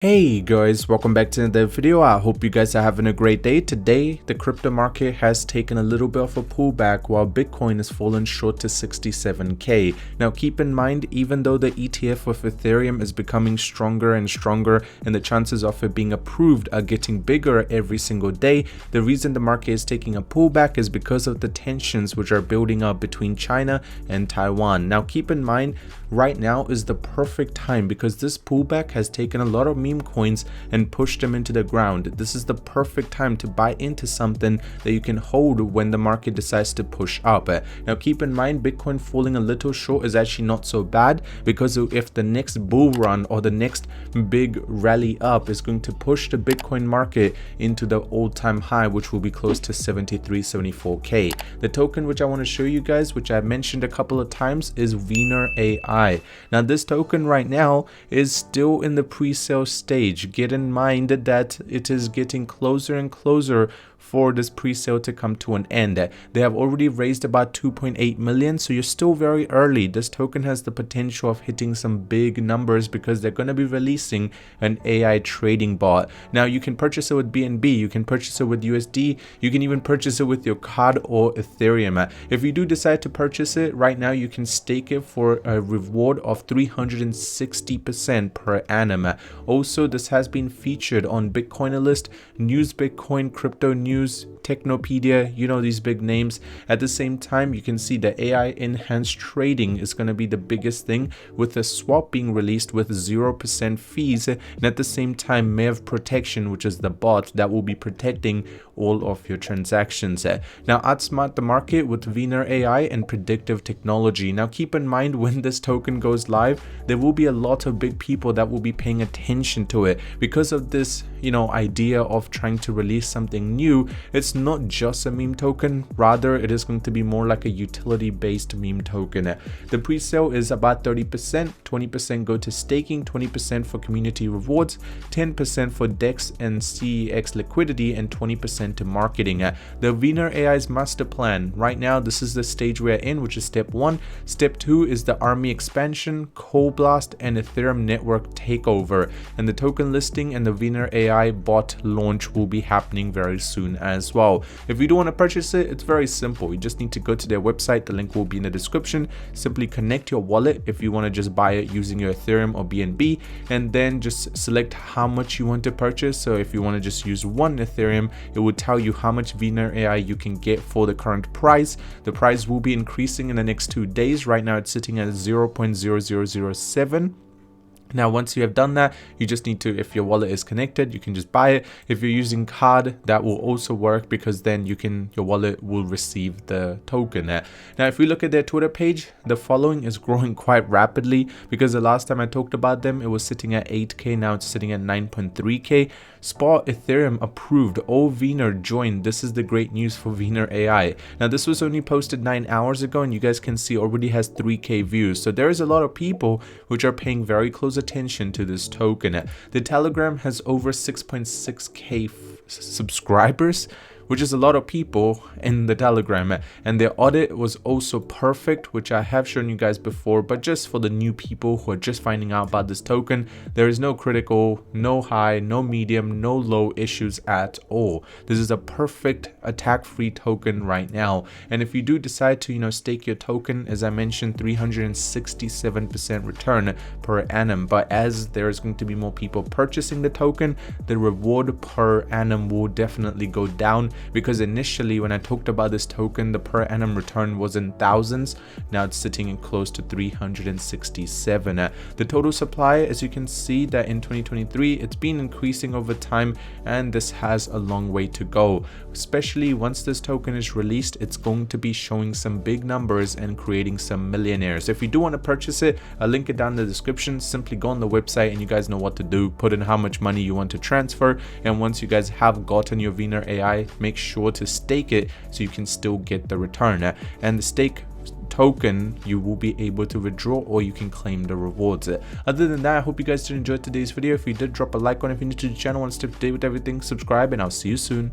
Hey guys, welcome back to another video. I hope you guys are having a great day. Today, the crypto market has taken a little bit of a pullback while Bitcoin has fallen short to 67k. Now keep in mind, even though the ETF of Ethereum is becoming stronger and stronger and the chances of it being approved are getting bigger every single day, the reason the market is taking a pullback is because of the tensions which are building up between China and Taiwan. Now keep in mind, right now is the perfect time because this pullback has taken a lot of meme coins and pushed them into the ground. This is the perfect time to buy into something that you can hold when the market decides to push up. Now keep in mind, Bitcoin falling a little short is actually not so bad, because if the next bull run or the next big rally up is going to push the Bitcoin market into the all-time high, which will be close to 74k. The token which I want to show you guys, which I mentioned a couple of times, is WeinerAL. Now this token right now is still in the pre-sale stage. Get in mind that it is getting closer and closer for this pre-sale to come to an end. They have already raised about 2.8 million, so you're still very early. This token has the potential of hitting some big numbers because they're going to be releasing an AI trading bot. Now you can purchase it with BNB, you can purchase it with USD, you can even purchase it with your card or Ethereum. If you do decide to purchase it right now, you can stake it for a reward of 360% per annum. Also, this has been featured on Bitcoinerlist, News Bitcoin, Crypto News, Technopedia, you know, these big names. At the same time, you can see the AI enhanced trading is going to be the biggest thing, with a swap being released with 0% fees, and at the same time MEV protection, which is the bot that will be protecting all of your transactions. Now outsmart the market with WeinerAL and predictive technology. Now keep in mind, when this token goes live, there will be a lot of big people that will be paying attention to it because of this, you know, idea of trying to release something new. It's not just a meme token, rather it is going to be more like a utility based meme token. The pre-sale is about 30%, 20% go to staking, 20% for community rewards, 10% for DEX and CEX liquidity, and 20% to marketing. The WeinerAL's master plan right now, this is the stage we're in, which is step 1. Step 2 is the army expansion, coal blast, and Ethereum network takeover, and the token listing and the WeinerAL bot launch will be happening very soon as well. If you do want to purchase it, it's very simple. You just need to go to their website, the link will be in the description. Simply connect your wallet if you want to just buy it using your Ethereum or BNB, and then just select how much you want to purchase. So if you want to just use 1 Ethereum, it will tell you how much WeinerAL you can get for the current price. The price will be increasing in the next 2 days. Right now it's sitting at 0.0007. Now once you have done that, you just need to, if your wallet is connected, you can just buy it. If you're using card, that will also work, because then your wallet will receive the token. Now if we look at their Twitter page, the following is growing quite rapidly, because the last time I talked about them, it was sitting at 8k, now it's sitting at 9.3k. Spot Ethereum approved, all Weiner joined. This is the great news for WeinerAL. Now this was only posted 9 hours ago, and you guys can see already has 3k views, so there is a lot of people which are paying very close attention to this token. The Telegram has over 6.6k subscribers, which is a lot of people in the Telegram, and their audit was also perfect, which I have shown you guys before, but just for the new people who are just finding out about this token, there is no critical, no high, no medium, no low issues at all. This is a perfect attack-free token right now, and if you do decide to, you know, stake your token, as I mentioned, 367% return per annum, but as there is going to be more people purchasing the token, the reward per annum will definitely go down, because initially when I talked about this token, the per annum return was in thousands. Now it's sitting in close to 367. The total supply, as you can see, that in 2023 it's been increasing over time, and this has a long way to go. Especially once this token is released, it's going to be showing some big numbers and creating some millionaires. If you do want to purchase it, I'll link it down in the description. Simply go on the website and you guys know what to do. Put in how much money you want to transfer, and once you guys have gotten your WeinerAL, make sure to stake it so you can still get the return. And the stake token, you will be able to withdraw, or you can claim the rewards. Other than that, I hope you guys did enjoy today's video. If you did, drop a like on it. If you're new to the channel and stay up to date with everything, subscribe, and I'll see you soon.